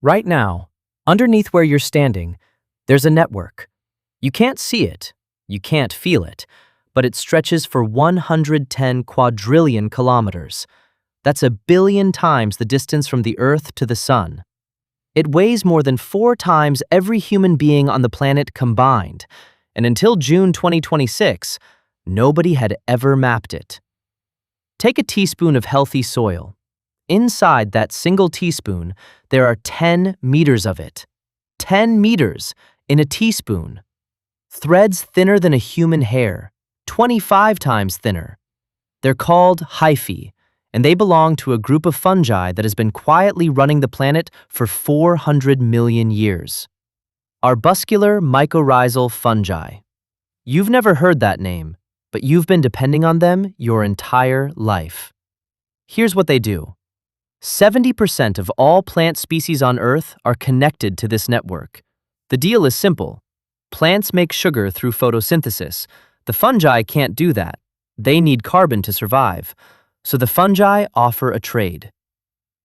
Right now, underneath where you're standing, there's a network. You can't see it, you can't feel it, but it stretches for 110 quadrillion kilometers. That's a billion times the distance from the Earth to the Sun. It weighs more than 4 times every human being on the planet combined, and until June 2026, nobody had ever mapped it. Take a teaspoon of healthy soil. Inside that single teaspoon, there are 10 meters of it. 10 meters in a teaspoon. Threads thinner than a human hair, 25 times thinner. They're called hyphae, and they belong to a group of fungi that has been quietly running the planet for 400 million years. Arbuscular mycorrhizal fungi. You've never heard that name, but you've been depending on them your entire life. Here's what they do. 70% of all plant species on Earth are connected to this network. The deal is simple. Plants make sugar through photosynthesis. The fungi can't do that. They need carbon to survive. So the fungi offer a trade.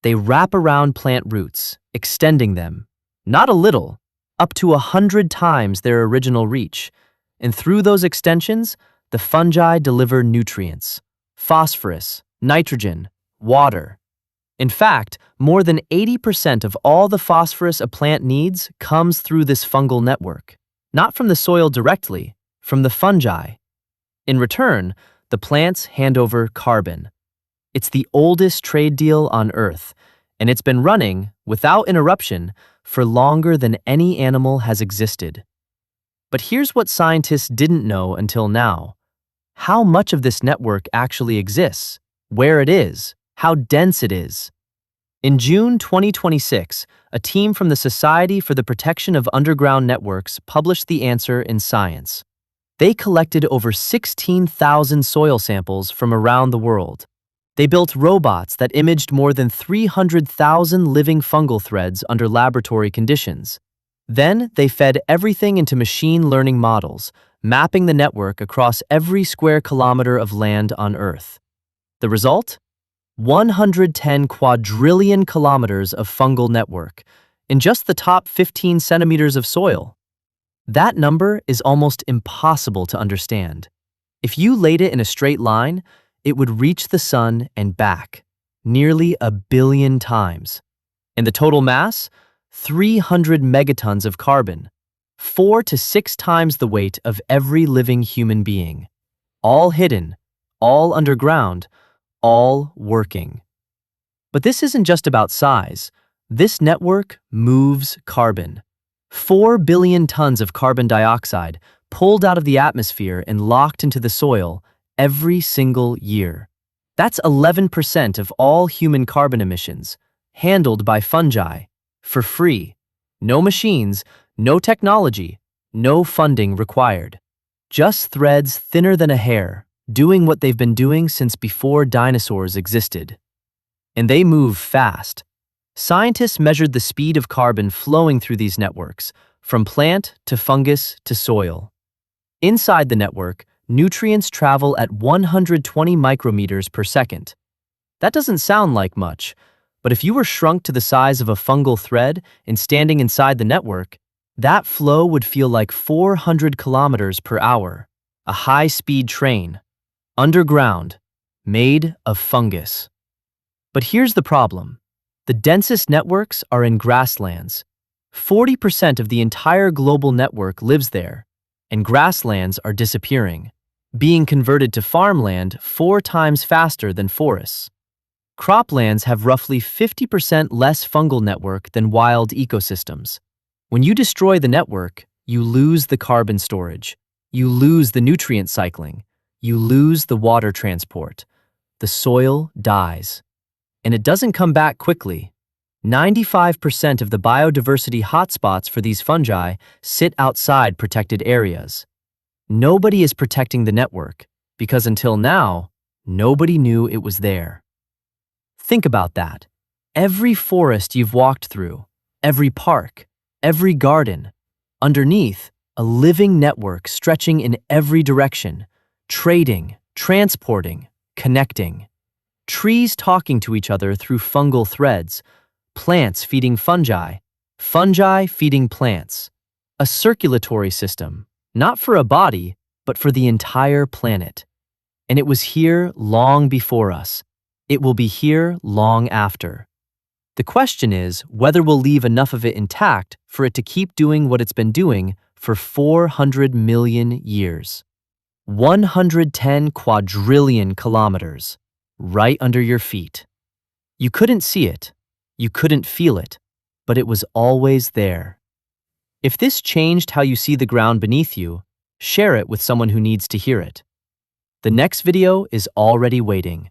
They wrap around plant roots, extending them, not a little, up to 100 times their original reach. And through those extensions, the fungi deliver nutrients: phosphorus, nitrogen, water. In fact, more than 80% of all the phosphorus a plant needs comes through this fungal network, not from the soil directly, from the fungi. In return, the plants hand over carbon. It's the oldest trade deal on Earth, and it's been running, without interruption, for longer than any animal has existed. But here's what scientists didn't know until now: how much of this network actually exists, where it is, how dense it is. In June 2026, a team from the Society for the Protection of Underground Networks published the answer in Science. They collected over 16,000 soil samples from around the world. They built robots that imaged more than 300,000 living fungal threads under laboratory conditions. Then they fed everything into machine learning models, mapping the network across every square kilometer of land on Earth. The result? 110 quadrillion kilometers of fungal network in just the top 15 centimeters of soil. That number is almost impossible to understand. If you laid it in a straight line, it would reach the sun and back, nearly 1 billion times. And the total mass? 300 megatons of carbon, 4 to 6 times the weight of every living human being. All hidden, all underground, all working. But this isn't just about size. This network moves carbon. 4 billion tons of carbon dioxide pulled out of the atmosphere and locked into the soil every single year. That's 11% of all human carbon emissions, handled by fungi, for free. No machines, no technology, no funding required. Just threads thinner than a hair, doing what they've been doing since before dinosaurs existed. And they move fast. Scientists measured the speed of carbon flowing through these networks, from plant to fungus to soil. Inside the network, nutrients travel at 120 micrometers per second. That doesn't sound like much, but if you were shrunk to the size of a fungal thread and standing inside the network, that flow would feel like 400 kilometers per hour, a high-speed train. Underground, made of fungus. But here's the problem. The densest networks are in grasslands. 40% of the entire global network lives there, and grasslands are disappearing, being converted to farmland 4 times faster than forests. Croplands have roughly 50% less fungal network than wild ecosystems. When you destroy the network, you lose the carbon storage, you lose the nutrient cycling, you lose the water transport. The soil dies. And it doesn't come back quickly. 95% of the biodiversity hotspots for these fungi sit outside protected areas. Nobody is protecting the network because until now, nobody knew it was there. Think about that. Every forest you've walked through, every park, every garden, underneath, a living network stretching in every direction, trading, transporting, connecting. Trees talking to each other through fungal threads, plants feeding fungi, Fungi feeding plants. A circulatory system, not for a body, but for the entire planet. And it was here long before us. It will be here long after. The question is whether we'll leave enough of it intact for it to keep doing what it's been doing for 400 million years. 110 quadrillion kilometers, right under your feet. You couldn't see it, you couldn't feel it, but it was always there. If this changed how you see the ground beneath you, share it with someone who needs to hear it. The next video is already waiting.